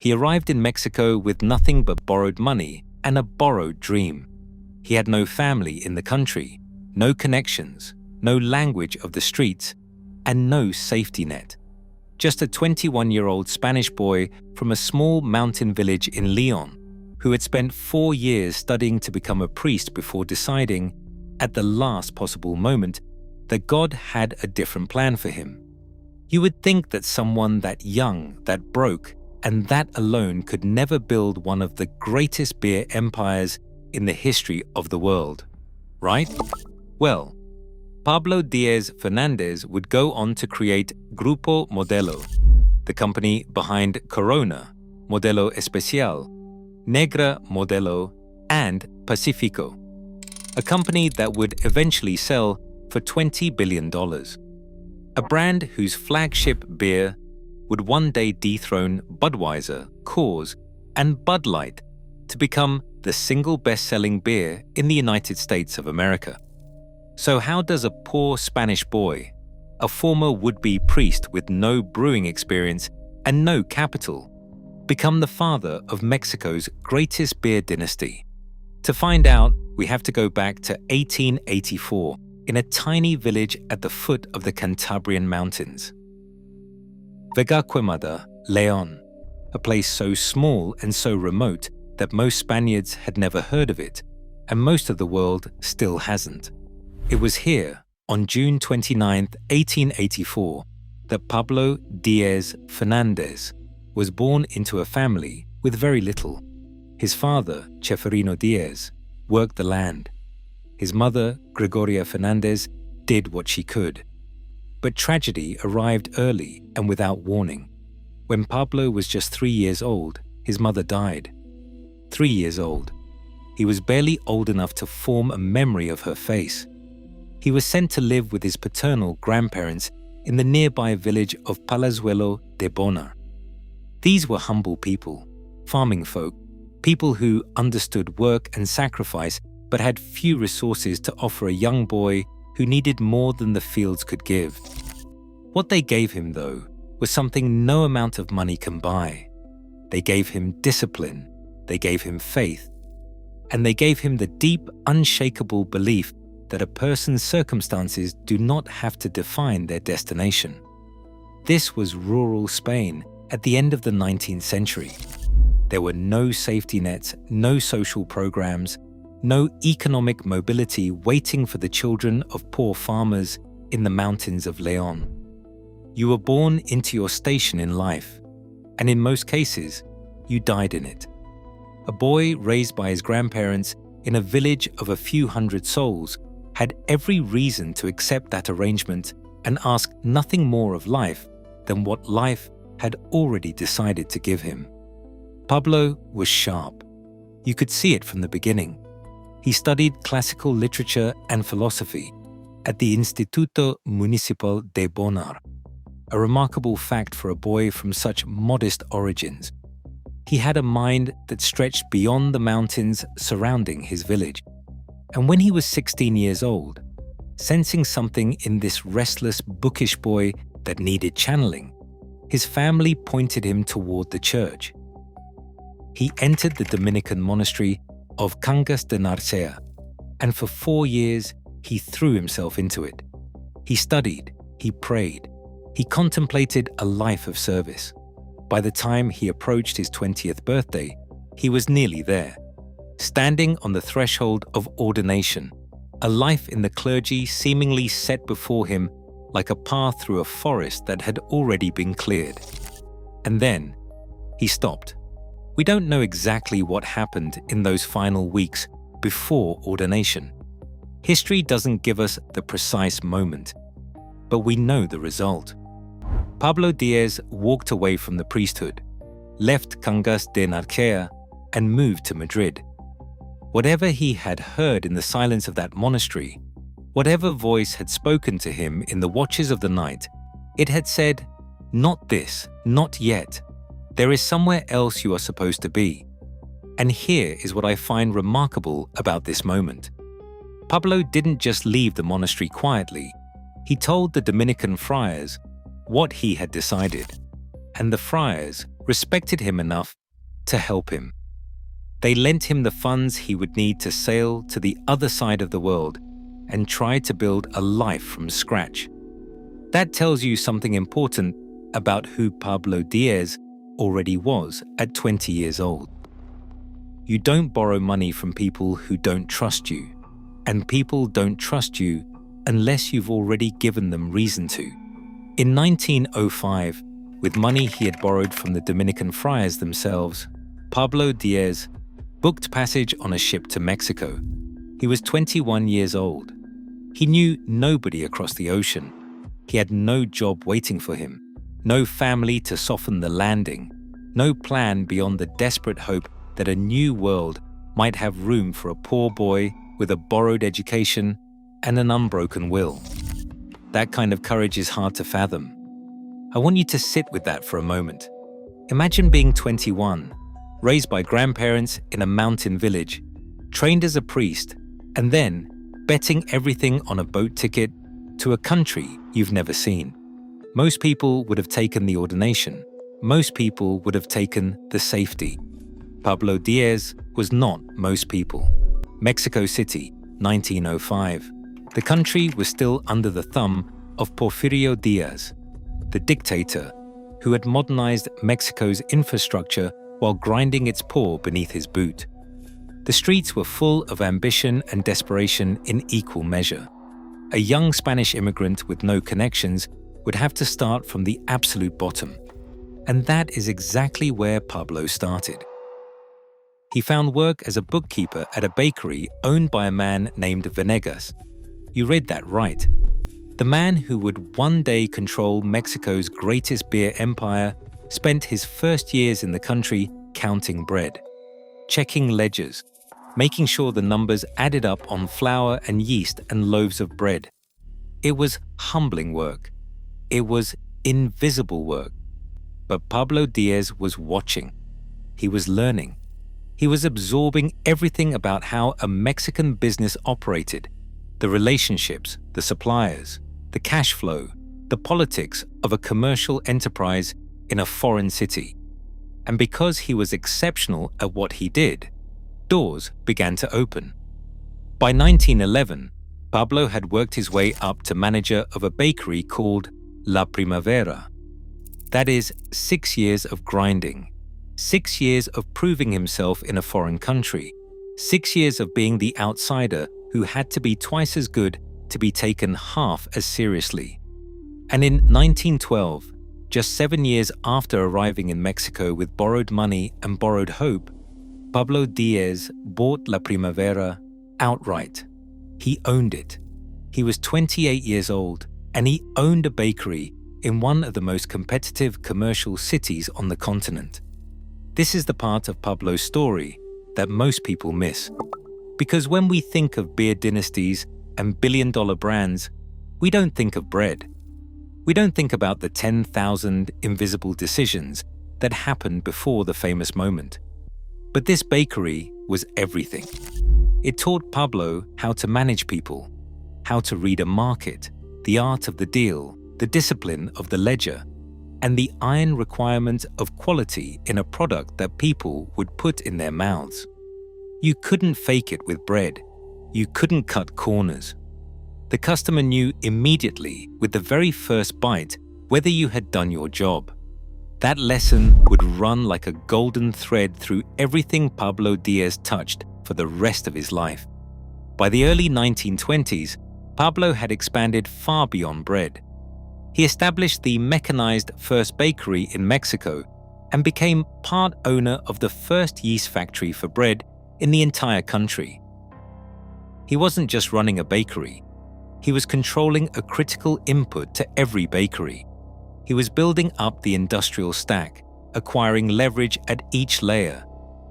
He arrived in Mexico with nothing but borrowed money and a borrowed dream. He had no family in the country, no connections, no language of the streets, and no safety net. Just a 21-year-old Spanish boy from a small mountain village in Leon, who had spent 4 years studying to become a priest before deciding, at the last possible moment, that God had a different plan for him. You would think that someone that young, that broke, and that alone could never build one of the greatest beer empires in the history of the world, right? Well, Pablo Diez Fernandez would go on to create Grupo Modelo, the company behind Corona, Modelo Especial, Negra Modelo, and Pacifico, a company that would eventually sell for $20 billion. A brand whose flagship beer would one day dethrone Budweiser, Coors, and Bud Light to become the single best-selling beer in the United States of America. So how does a poor Spanish boy, a former would-be priest with no brewing experience and no capital, become the father of Mexico's greatest beer dynasty? To find out, we have to go back to 1884 in a tiny village at the foot of the Cantabrian Mountains. Vegaquemada, León, a place so small and so remote that most Spaniards had never heard of it, and most of the world still hasn't. It was here, on June 29, 1884, that Pablo Diez Fernandez was born into a family with very little. His father, Ceferino Diez, worked the land. His mother, Gregoria Fernandez, did what she could. But tragedy arrived early and without warning. When Pablo was just 3 years old, his mother died. 3 years old. He was barely old enough to form a memory of her face. He was sent to live with his paternal grandparents in the nearby village of Palazuelo de Bonar. These were humble people, farming folk, people who understood work and sacrifice but had few resources to offer a young boy who needed more than the fields could give. What they gave him, though, was something no amount of money can buy. They gave him discipline, they gave him faith, and they gave him the deep, unshakable belief that a person's circumstances do not have to define their destination. This was rural Spain at the end of the 19th century. There were no safety nets, no social programs, no economic mobility waiting for the children of poor farmers in the mountains of León. You were born into your station in life, and in most cases, you died in it. A boy raised by his grandparents in a village of a few hundred souls had every reason to accept that arrangement and ask nothing more of life than what life had already decided to give him. Pablo was sharp. You could see it from the beginning. He studied classical literature and philosophy at the Instituto Municipal de Bonar, a remarkable fact for a boy from such modest origins. He had a mind that stretched beyond the mountains surrounding his village. And when he was 16 years old, sensing something in this restless, bookish boy that needed channeling, his family pointed him toward the church. He entered the Dominican monastery of Cangas de Narcea, and for 4 years he threw himself into it. He studied, he prayed, he contemplated a life of service. By the time he approached his 20th birthday, he was nearly there, standing on the threshold of ordination, a life in the clergy seemingly set before him like a path through a forest that had already been cleared. And then he stopped. We don't know exactly what happened in those final weeks before ordination. History doesn't give us the precise moment, but we know the result. Pablo Diez walked away from the priesthood, left Cangas de Narcea, and moved to Madrid. Whatever he had heard in the silence of that monastery, whatever voice had spoken to him in the watches of the night, it had said, "Not this, not yet. There is somewhere else you are supposed to be." And here is what I find remarkable about this moment. Pablo didn't just leave the monastery quietly. He told the Dominican friars what he had decided, and the friars respected him enough to help him. They lent him the funds he would need to sail to the other side of the world and try to build a life from scratch. That tells you something important about who Pablo Diaz already was at 20 years old. You don't borrow money from people who don't trust you, and people don't trust you unless you've already given them reason to. In 1905, with money he had borrowed from the Dominican friars themselves, Pablo Diaz booked passage on a ship to Mexico. He was 21 years old. He knew nobody across the ocean. He had no job waiting for him, no family to soften the landing, no plan beyond the desperate hope that a new world might have room for a poor boy with a borrowed education and an unbroken will. That kind of courage is hard to fathom. I want you to sit with that for a moment. Imagine being 21, raised by grandparents in a mountain village, trained as a priest, and then betting everything on a boat ticket to a country you've never seen. Most people would have taken the ordination. Most people would have taken the safety. Pablo Diaz was not most people. Mexico City, 1905. The country was still under the thumb of Porfirio Diaz, the dictator who had modernized Mexico's infrastructure while grinding its poor beneath his boot. The streets were full of ambition and desperation in equal measure. A young Spanish immigrant with no connections would have to start from the absolute bottom. And that is exactly where Pablo started. He found work as a bookkeeper at a bakery owned by a man named Venegas. You read that right. The man who would one day control Mexico's greatest beer empire spent his first years in the country counting bread, checking ledgers, making sure the numbers added up on flour and yeast and loaves of bread. It was humbling work. It was invisible work. But Pablo Diaz was watching. He was learning. He was absorbing everything about how a Mexican business operated, the relationships, the suppliers, the cash flow, the politics of a commercial enterprise in a foreign city. And because he was exceptional at what he did, doors began to open. By 1911, Pablo had worked his way up to manager of a bakery called La Primavera. That is 6 years of grinding, 6 years of proving himself in a foreign country, 6 years of being the outsider who had to be twice as good to be taken half as seriously. And in 1912, just 7 years after arriving in Mexico with borrowed money and borrowed hope, Pablo Diaz bought La Primavera outright. He owned it. He was 28 years old, and he owned a bakery in one of the most competitive commercial cities on the continent. This is the part of Pablo's story that most people miss. Because when we think of beer dynasties and billion-dollar brands, we don't think of bread. We don't think about the 10,000 invisible decisions that happened before the famous moment. But this bakery was everything. It taught Pablo how to manage people, how to read a market, the art of the deal, the discipline of the ledger, and the iron requirement of quality in a product that people would put in their mouths. You couldn't fake it with bread. You couldn't cut corners. The customer knew immediately with the very first bite whether you had done your job. That lesson would run like a golden thread through everything Pablo Diaz touched for the rest of his life. By the early 1920s, Pablo had expanded far beyond bread. He established the mechanized first bakery in Mexico and became part owner of the first yeast factory for bread in the entire country. He wasn't just running a bakery. He was controlling a critical input to every bakery. He was building up the industrial stack, acquiring leverage at each layer,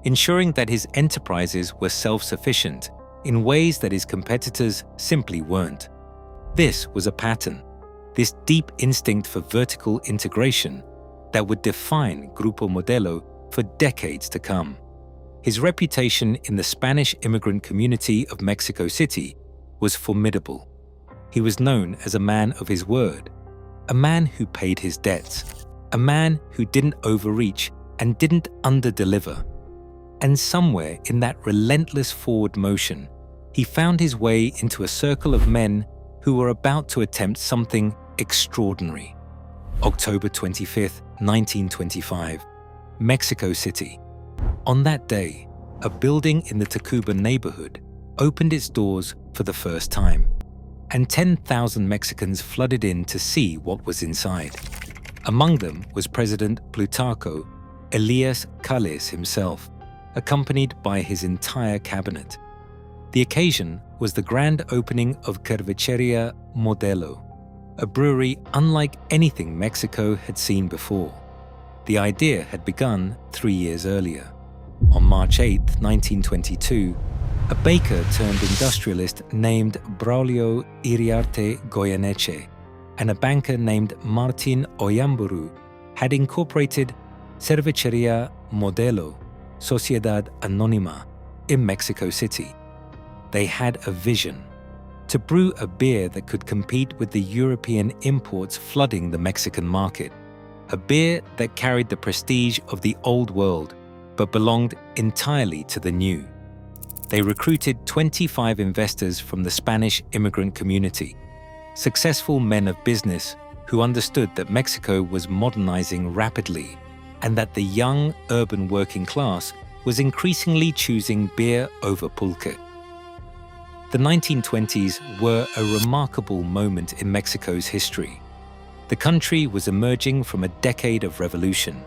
ensuring that his enterprises were self-sufficient in ways that his competitors simply weren't. This was a pattern, this deep instinct for vertical integration that would define Grupo Modelo for decades to come. His reputation in the Spanish immigrant community of Mexico City was formidable. He was known as a man of his word, a man who paid his debts, a man who didn't overreach and didn't underdeliver. And somewhere in that relentless forward motion, he found his way into a circle of men who were about to attempt something extraordinary. October 25th, 1925, Mexico City. On that day, a building in the Tacuba neighborhood opened its doors for the first time, and 10,000 Mexicans flooded in to see what was inside. Among them was President Plutarco Elias Calles himself, accompanied by his entire cabinet. The occasion was the grand opening of Cervecería Modelo, a brewery unlike anything Mexico had seen before. The idea had begun 3 years earlier. On March 8, 1922, a baker turned industrialist named Braulio Iriarte Goyeneche and a banker named Martin Oyamburu had incorporated Cervecería Modelo, Sociedad Anónima, in Mexico City. They had a vision: to brew a beer that could compete with the European imports flooding the Mexican market, a beer that carried the prestige of the old world but belonged entirely to the new. They recruited 25 investors from the Spanish immigrant community, successful men of business who understood that Mexico was modernizing rapidly and that the young urban working class was increasingly choosing beer over pulque. The 1920s were a remarkable moment in Mexico's history. The country was emerging from a decade of revolution.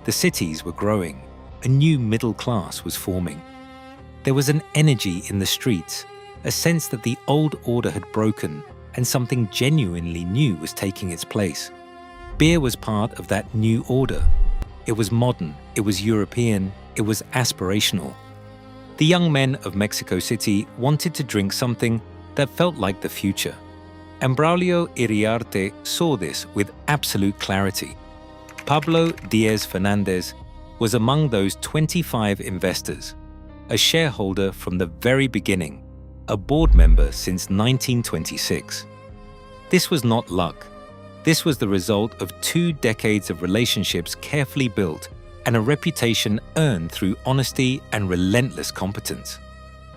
The cities were growing. A new middle class was forming. There was an energy in the streets, a sense that the old order had broken and something genuinely new was taking its place. Beer was part of that new order. It was modern, it was European, it was aspirational. The young men of Mexico City wanted to drink something that felt like the future. And Braulio Iriarte saw this with absolute clarity. Pablo Diaz Fernandez was among those 25 investors, a shareholder from the very beginning, a board member since 1926. This was not luck. This was the result of 2 decades of relationships carefully built and a reputation earned through honesty and relentless competence.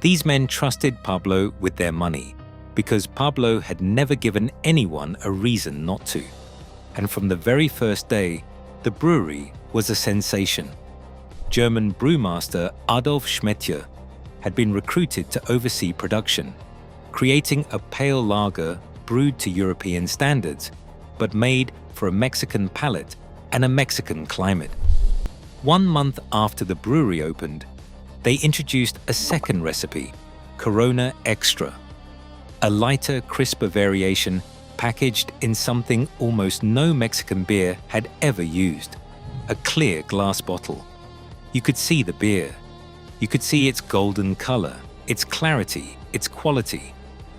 These men trusted Pablo with their money because Pablo had never given anyone a reason not to. And from the very first day, the brewery was a sensation. German brewmaster Adolf Schmettler had been recruited to oversee production, creating a pale lager brewed to European standards, but made for a Mexican palate and a Mexican climate. 1 month after the brewery opened, they introduced a second recipe, Corona Extra, a lighter, crisper variation packaged in something almost no Mexican beer had ever used, a clear glass bottle. You could see the beer. You could see its golden color, its clarity, its quality.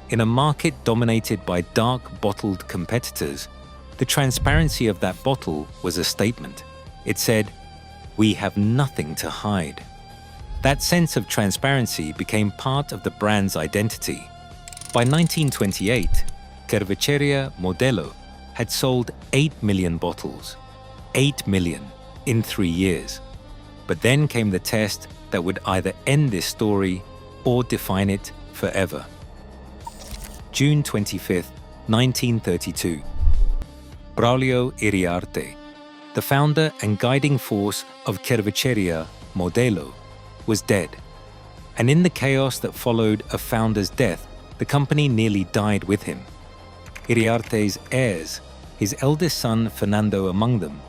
In a market dominated by dark bottled competitors, the transparency of that bottle was a statement. It said, "We have nothing to hide." That sense of transparency became part of the brand's identity. By 1928, Cervecería Modelo had sold 8 million bottles. 8 million in 3 years. But then came the test that would either end this story or define it forever. June 25th, 1932. Braulio Iriarte, the founder and guiding force of Cervecería Modelo, was dead. And in the chaos that followed a founder's death, the company nearly died with him. Iriarte's heirs, his eldest son Fernando among them,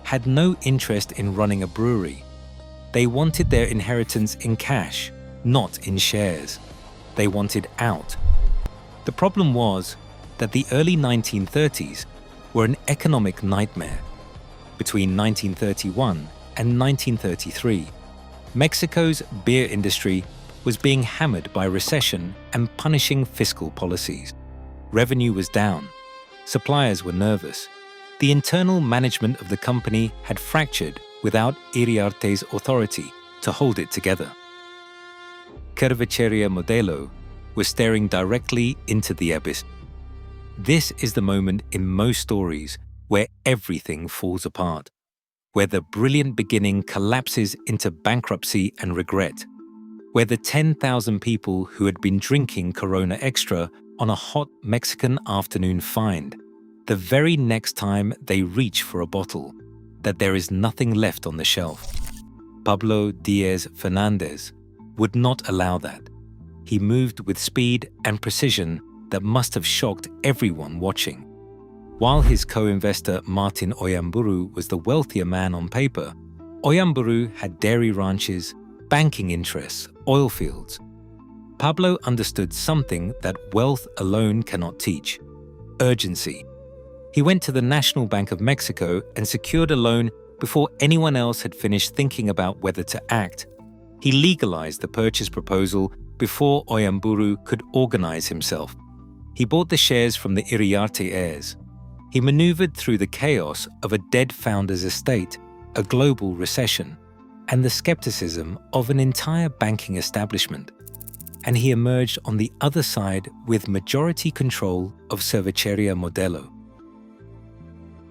had no interest in running a brewery. They wanted their inheritance in cash, not in shares. They wanted out. The problem was that the early 1930s were an economic nightmare. Between 1931 and 1933, Mexico's beer industry was being hammered by recession and punishing fiscal policies. Revenue was down. Suppliers were nervous. The internal management of the company had fractured without Iriarte's authority to hold it together. Cervecería Modelo was staring directly into the abyss. This is the moment in most stories where everything falls apart. where the brilliant beginning collapses into bankruptcy and regret, where the 10,000 people who had been drinking Corona Extra on a hot Mexican afternoon find, the very next time they reach for a bottle, that there is nothing left on the shelf. Pablo Diaz Fernandez would not allow that. He moved with speed and precision that must have shocked everyone watching. While his co-investor Martin Oyamburu was the wealthier man on paper, Oyamburu had dairy ranches, banking interests, oil fields. Pablo understood something that wealth alone cannot teach: urgency. He went to the National Bank of Mexico and secured a loan before anyone else had finished thinking about whether to act. He legalized the purchase proposal before Oyamburu could organize himself. He bought the shares from the Iriarte heirs. He maneuvered through the chaos of a dead founder's estate, a global recession, and the skepticism of an entire banking establishment. And he emerged on the other side with majority control of Cervecería Modelo.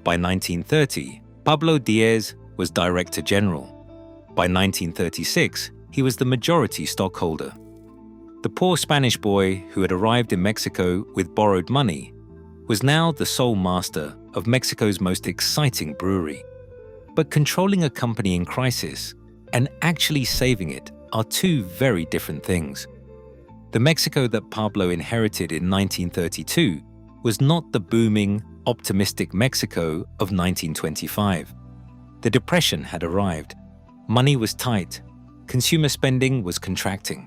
By 1930, Pablo Diaz was Director General. By 1936, he was the majority stockholder. The poor Spanish boy who had arrived in Mexico with borrowed money was now the sole master of Mexico's most exciting brewery. But controlling a company in crisis and actually saving it are two very different things. The Mexico that Pablo inherited in 1932 was not the booming, optimistic Mexico of 1925. The Depression had arrived. Money was tight. Consumer spending was contracting.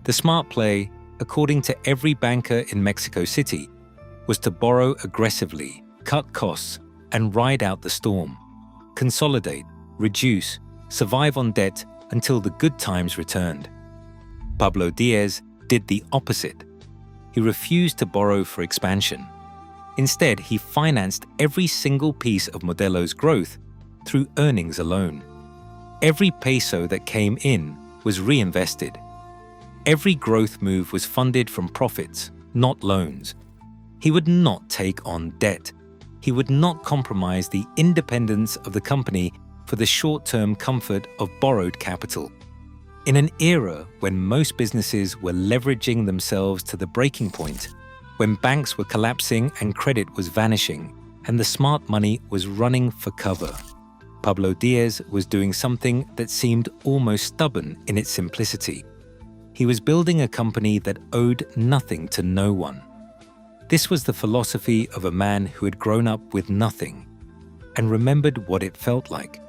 The smart play, according to every banker in Mexico City, was to borrow aggressively, cut costs, and ride out the storm. Consolidate, reduce, survive on debt until the good times returned. Pablo Diaz did the opposite. He refused to borrow for expansion. Instead, he financed every single piece of Modelo's growth through earnings alone. Every peso that came in was reinvested. Every growth move was funded from profits, not loans. He would not take on debt. He would not compromise the independence of the company for the short-term comfort of borrowed capital. In an era when most businesses were leveraging themselves to the breaking point, when banks were collapsing and credit was vanishing, and the smart money was running for cover, Pablo Diaz was doing something that seemed almost stubborn in its simplicity. He was building a company that owed nothing to no one. This was the philosophy of a man who had grown up with nothing and remembered what it felt like.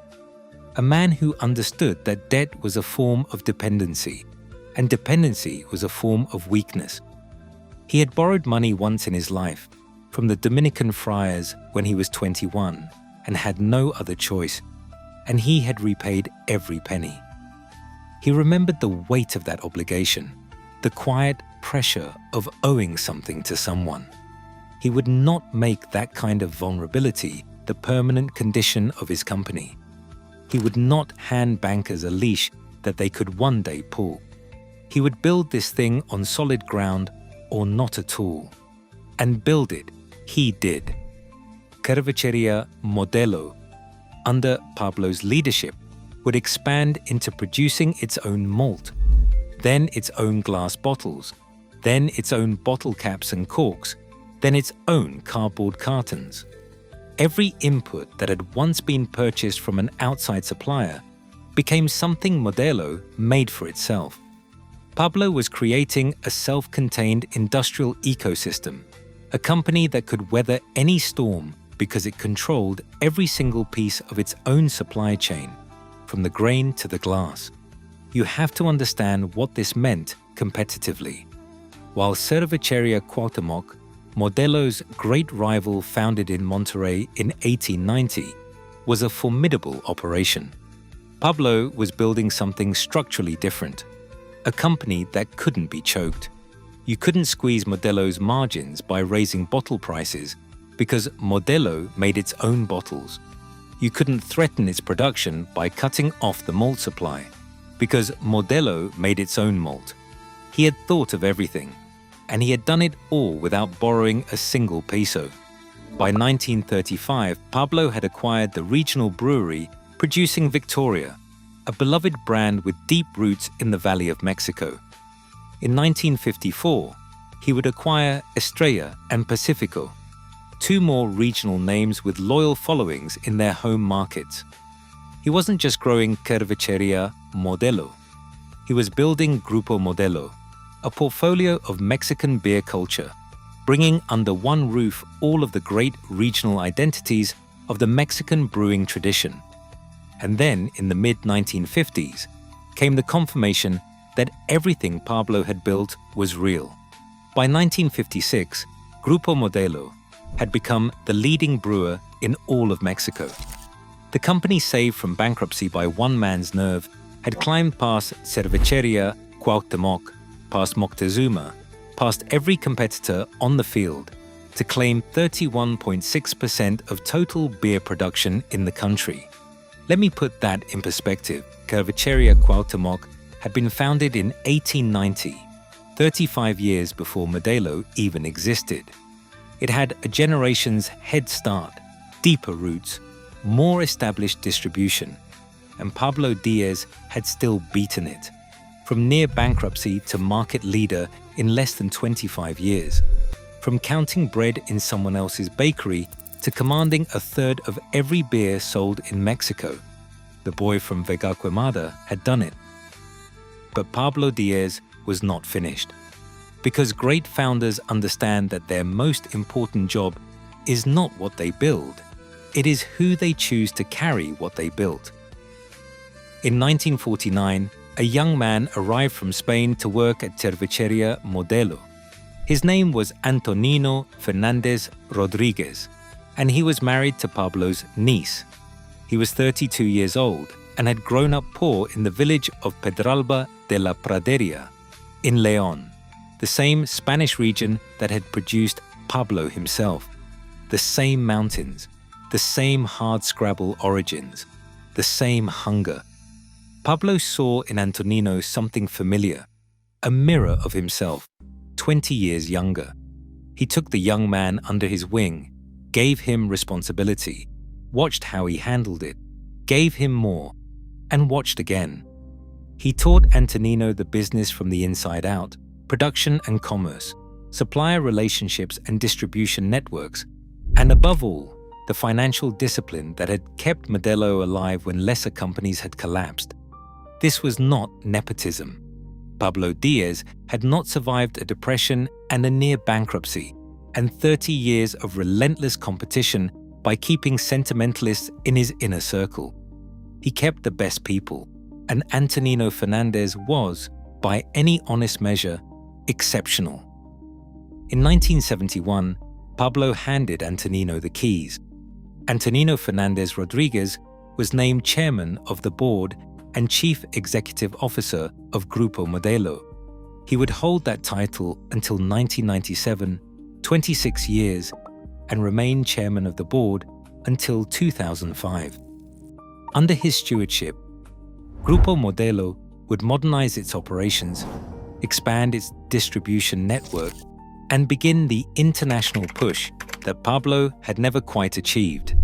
A man who understood that debt was a form of dependency, and dependency was a form of weakness. He had borrowed money once in his life from the Dominican friars when he was 21 and had no other choice, and he had repaid every penny. He remembered the weight of that obligation, the quiet pressure of owing something to someone. He would not make that kind of vulnerability the permanent condition of his company. He would not hand bankers a leash that they could one day pull. He would build this thing on solid ground or not at all. And build it, he did. Cervecería Modelo, under Pablo's leadership, would expand into producing its own malt, then its own glass bottles, then its own bottle caps and corks, then its own cardboard cartons. Every input that had once been purchased from an outside supplier became something Modelo made for itself. Pablo was creating a self-contained industrial ecosystem, a company that could weather any storm because it controlled every single piece of its own supply chain, from the grain to the glass. You have to understand what this meant competitively. While Cervecería Cuauhtémoc, Modelo's great rival founded in Monterrey in 1890, was a formidable operation, Pablo was building something structurally different, a company that couldn't be choked. You couldn't squeeze Modelo's margins by raising bottle prices because Modelo made its own bottles. You couldn't threaten its production by cutting off the malt supply because Modelo made its own malt. He had thought of everything, and he had done it all without borrowing a single peso. By 1935, Pablo had acquired the regional brewery producing Victoria, a beloved brand with deep roots in the Valley of Mexico. In 1954, he would acquire Estrella and Pacifico, two more regional names with loyal followings in their home markets. He wasn't just growing Cervecería Modelo. He was building Grupo Modelo, a portfolio of Mexican beer culture, bringing under one roof all of the great regional identities of the Mexican brewing tradition. And then, in the mid-1950s, came the confirmation that everything Pablo had built was real. By 1956, Grupo Modelo had become the leading brewer in all of Mexico. The company, saved from bankruptcy by one man's nerve, had climbed past Cervecería Cuauhtémoc, past Moctezuma, past every competitor on the field, to claim 31.6% of total beer production in the country. Let me put that in perspective. Cervecería Cuauhtémoc had been founded in 1890, 35 years before Modelo even existed. It had a generation's head start, deeper roots, more established distribution, and Pablo Diaz had still beaten it, from near bankruptcy to market leader in less than 25 years, from counting bread in someone else's bakery to commanding a third of every beer sold in Mexico. The boy from Vega Quemada had done it. But Pablo Diaz was not finished, because great founders understand that their most important job is not what they build, it is who they choose to carry what they built. In 1949, a young man arrived from Spain to work at Cervecería Modelo. His name was Antonino Fernández Rodríguez, and he was married to Pablo's niece. He was 32 years old and had grown up poor in the village of Pedralba de la Praderia in León, the same Spanish region that had produced Pablo himself. The same mountains, the same hardscrabble origins, the same hunger. Pablo saw in Antonino something familiar, a mirror of himself, 20 years younger. He took the young man under his wing, gave him responsibility, watched how he handled it, gave him more, and watched again. He taught Antonino the business from the inside out, production and commerce, supplier relationships and distribution networks, and above all, the financial discipline that had kept Modelo alive when lesser companies had collapsed. This was not nepotism. Pablo Diaz had not survived a depression and a near bankruptcy, and 30 years of relentless competition by keeping sentimentalists in his inner circle. He kept the best people, and Antonino Fernández was, by any honest measure, exceptional. In 1971, Pablo handed Antonino the keys. Antonino Fernández Rodríguez was named chairman of the board and chief executive officer of Grupo Modelo. He would hold that title until 1997, 26 years, and remain chairman of the board until 2005. Under his stewardship, Grupo Modelo would modernize its operations, expand its distribution network, and begin the international push that Pablo had never quite achieved.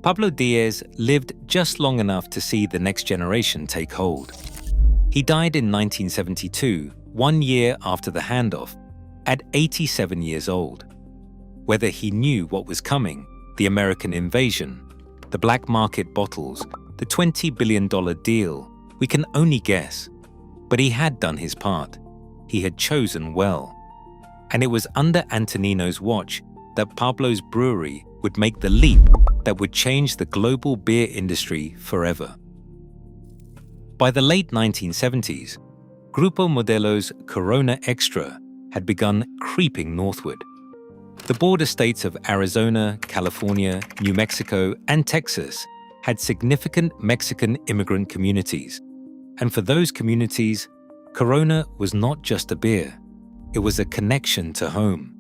Pablo Diaz lived just long enough to see the next generation take hold. He died in 1972, 1 year after the handoff, at 87 years old. Whether he knew what was coming, the American invasion, the black market bottles, the $20 billion deal, we can only guess. But he had done his part. He had chosen well. And it was under Antonino's watch that Pablo's brewery would make the leap that would change the global beer industry forever. By the late 1970s, Grupo Modelo's Corona Extra had begun creeping northward. The border states of Arizona, California, New Mexico, and Texas had significant Mexican immigrant communities. And for those communities, Corona was not just a beer. It was a connection to home.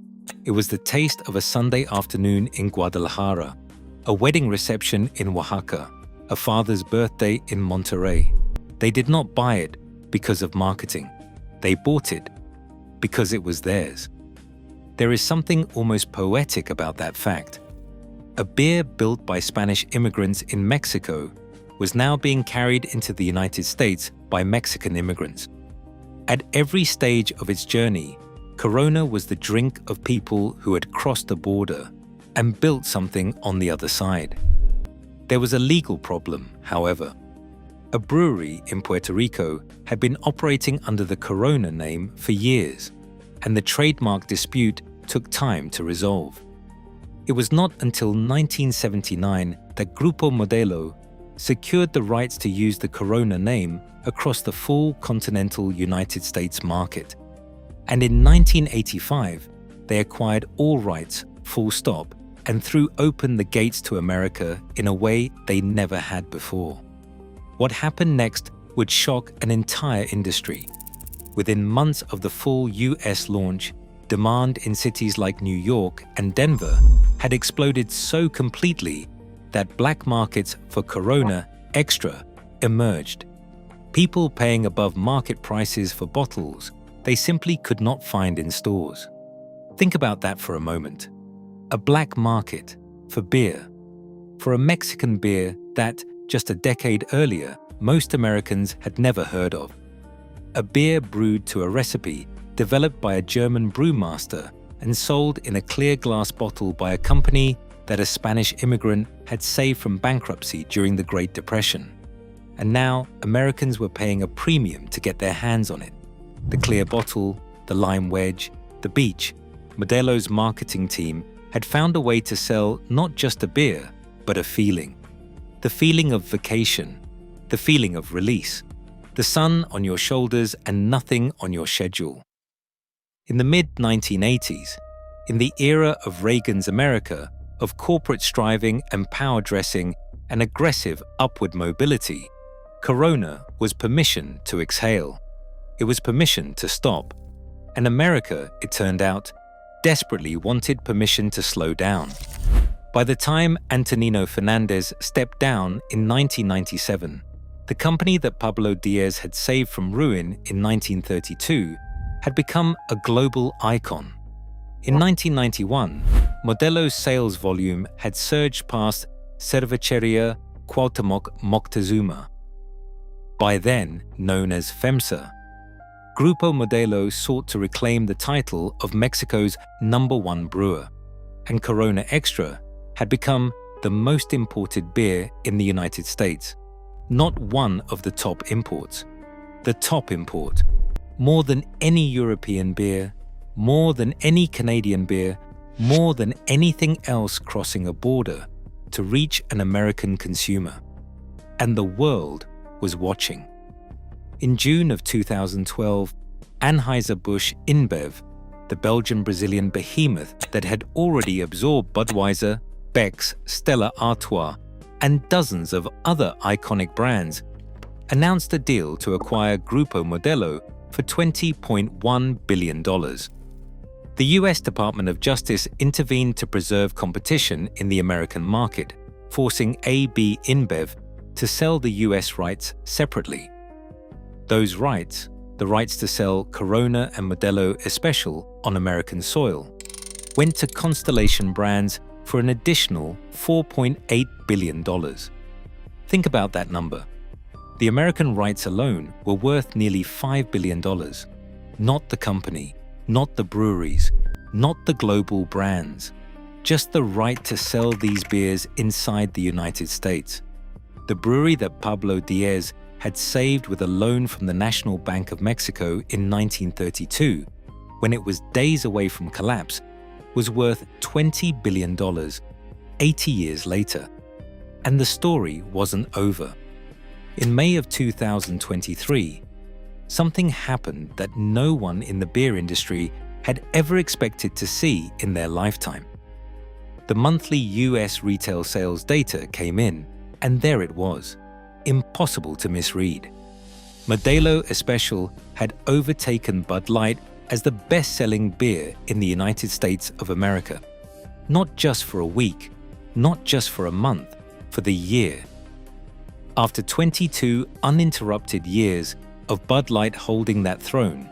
It was the taste of a Sunday afternoon in Guadalajara, a wedding reception in Oaxaca, a father's birthday in Monterrey. They did not buy it because of marketing. They bought it because it was theirs. There is something almost poetic about that fact. A beer built by Spanish immigrants in Mexico was now being carried into the United States by Mexican immigrants. At every stage of its journey, Corona was the drink of people who had crossed the border and built something on the other side. There was a legal problem, however. A brewery in Puerto Rico had been operating under the Corona name for years, and the trademark dispute took time to resolve. It was not until 1979 that Grupo Modelo secured the rights to use the Corona name across the full continental United States market. And in 1985, they acquired all rights, full stop, and threw open the gates to America in a way they never had before. What happened next would shock an entire industry. Within months of the full US launch, demand in cities like New York and Denver had exploded so completely that black markets for Corona Extra emerged. People paying above market prices for bottles they simply could not find in stores. Think about that for a moment. A black market for beer, for a Mexican beer that, just a decade earlier, most Americans had never heard of. A beer brewed to a recipe developed by a German brewmaster and sold in a clear glass bottle by a company that a Spanish immigrant had saved from bankruptcy during the Great Depression. And now Americans were paying a premium to get their hands on it. The clear bottle, the lime wedge, the beach. Modelo's marketing team had found a way to sell not just a beer, but a feeling. The feeling of vacation, the feeling of release, the sun on your shoulders and nothing on your schedule. In the mid-1980s, in the era of Reagan's America, of corporate striving and power dressing and aggressive upward mobility, Corona was permission to exhale. It was permission to stop. And America, it turned out, desperately wanted permission to slow down. By the time Antonino Fernandez stepped down in 1997, the company that Pablo Diaz had saved from ruin in 1932 had become a global icon. In 1991, Modelo's sales volume had surged past Cervecería Cuauhtémoc Moctezuma, by then known as FEMSA. Grupo Modelo sought to reclaim the title of Mexico's #1 brewer, and Corona Extra had become the most imported beer in the United States. Not one of the top imports. The top import. More than any European beer, more than any Canadian beer, more than anything else crossing a border to reach an American consumer. And the world was watching. In June of 2012, Anheuser-Busch InBev, the Belgian-Brazilian behemoth that had already absorbed Budweiser, Beck's, Stella Artois, and dozens of other iconic brands, announced a deal to acquire Grupo Modelo for $20.1 billion. The US Department of Justice intervened to preserve competition in the American market, forcing AB InBev to sell the US rights separately. Those rights, the rights to sell Corona and Modelo Especial on American soil, went to Constellation Brands for an additional $4.8 billion. Think about that number. The American rights alone were worth nearly $5 billion. Not the company, not the breweries, not the global brands, just the right to sell these beers inside the United States. The brewery that Pablo Diaz had saved with a loan from the National Bank of Mexico in 1932, when it was days away from collapse, was worth $20 billion 80 years later. And the story wasn't over. In May of 2023, something happened that no one in the beer industry had ever expected to see in their lifetime. The monthly US retail sales data came in, and there it was. Impossible to misread. Modelo Especial had overtaken Bud Light as the best-selling beer in the United States of America. Not just for a week, not just for a month, for the year. After 22 uninterrupted years of Bud Light holding that throne,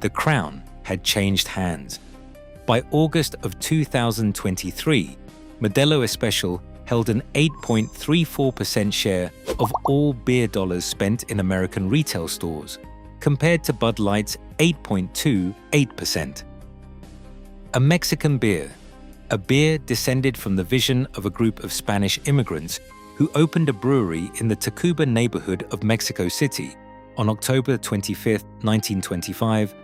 the crown had changed hands. By August of 2023, Modelo Especial held an 8.34% share of all beer dollars spent in American retail stores, compared to Bud Light's 8.28%. A Mexican beer, a beer descended from the vision of a group of Spanish immigrants who opened a brewery in the Tacuba neighborhood of Mexico City on October 25, 1925,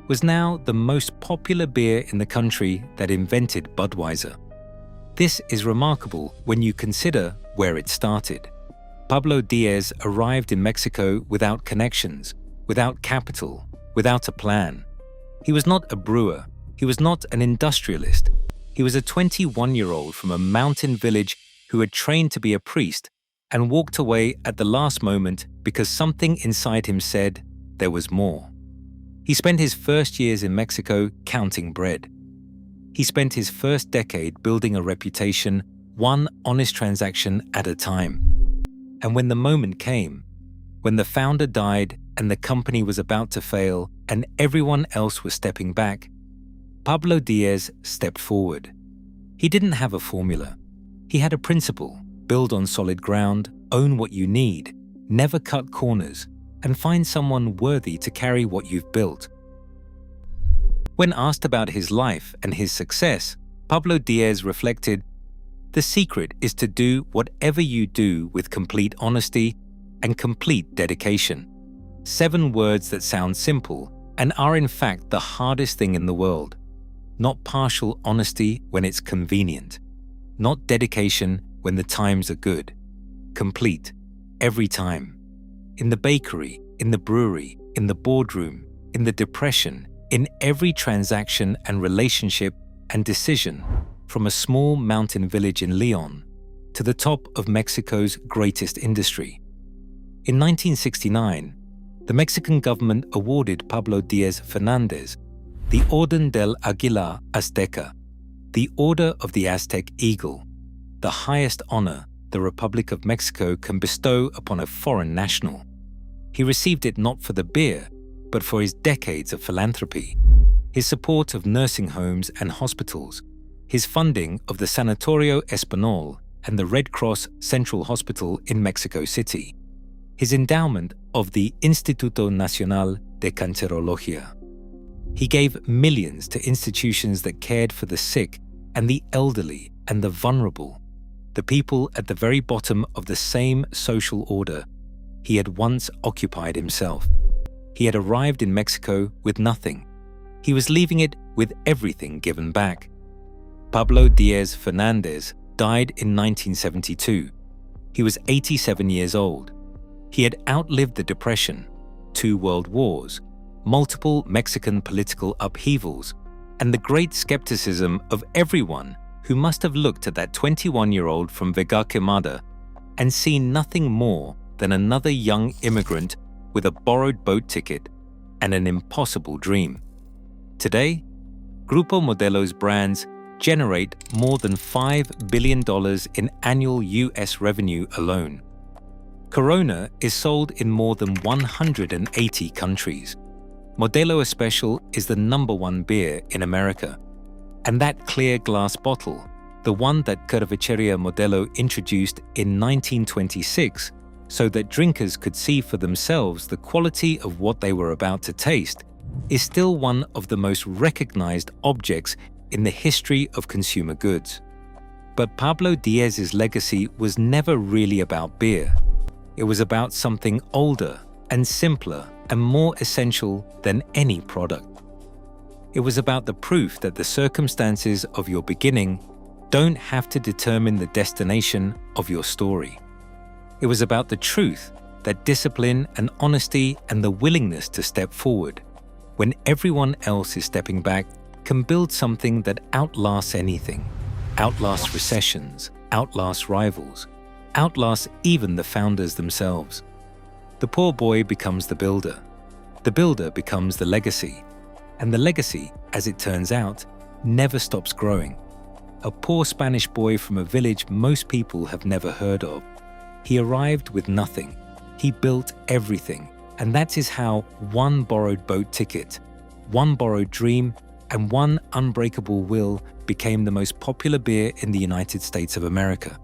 was now the most popular beer in the country that invented Budweiser. This is remarkable when you consider where it started. Pablo Diaz arrived in Mexico without connections, without capital, without a plan. He was not a brewer. He was not an industrialist. He was a 21-year-old from a mountain village who had trained to be a priest and walked away at the last moment because something inside him said there was more. He spent his first years in Mexico counting bread. He spent his first decade building a reputation, one honest transaction at a time. And when the moment came, when the founder died and the company was about to fail and everyone else was stepping back, Pablo Diaz stepped forward. He didn't have a formula. He had a principle: build on solid ground, own what you need, never cut corners, and find someone worthy to carry what you've built. When asked about his life and his success, Pablo Diaz reflected, "The secret is to do whatever you do with complete honesty and complete dedication." 7 words that sound simple and are in fact the hardest thing in the world. Not partial honesty when it's convenient. Not dedication when the times are good. Complete, every time. In the bakery, in the brewery, in the boardroom, in the depression, in every transaction and relationship and decision, from a small mountain village in Leon to the top of Mexico's greatest industry. In 1969, the Mexican government awarded Pablo Diaz Fernández the Orden del Águila Azteca, the Order of the Aztec Eagle, the highest honor the Republic of Mexico can bestow upon a foreign national. He received it not for the beer, but for his decades of philanthropy, his support of nursing homes and hospitals, his funding of the Sanatorio Español and the Red Cross Central Hospital in Mexico City, his endowment of the Instituto Nacional de Cancerología. He gave millions to institutions that cared for the sick and the elderly and the vulnerable, the people at the very bottom of the same social order he had once occupied himself. He had arrived in Mexico with nothing. He was leaving it with everything given back. Pablo Diaz Fernández died in 1972. He was 87 years old. He had outlived the Depression, 2 world wars, multiple Mexican political upheavals, and the great skepticism of everyone who must have looked at that 21-year-old from Vega Quemada and seen nothing more than another young immigrant with a borrowed boat ticket and an impossible dream. Today, Grupo Modelo's brands generate more than $5 billion in annual US revenue alone. Corona is sold in more than 180 countries. Modelo Especial is the #1 beer in America. And that clear glass bottle, the one that Cervecería Modelo introduced in 1926 so that drinkers could see for themselves the quality of what they were about to taste, is still one of the most recognized objects in the history of consumer goods. But Pablo Diaz's legacy was never really about beer. It was about something older and simpler and more essential than any product. It was about the proof that the circumstances of your beginning don't have to determine the destination of your story. It was about the truth that discipline and honesty and the willingness to step forward, when everyone else is stepping back, can build something that outlasts anything, outlasts recessions, outlasts rivals, outlasts even the founders themselves. The poor boy becomes the builder becomes the legacy, and the legacy, as it turns out, never stops growing. A poor Spanish boy from a village most people have never heard of. He arrived with nothing. He built everything, and that is how one borrowed boat ticket, one borrowed dream, and one unbreakable will became the most popular beer in the United States of America.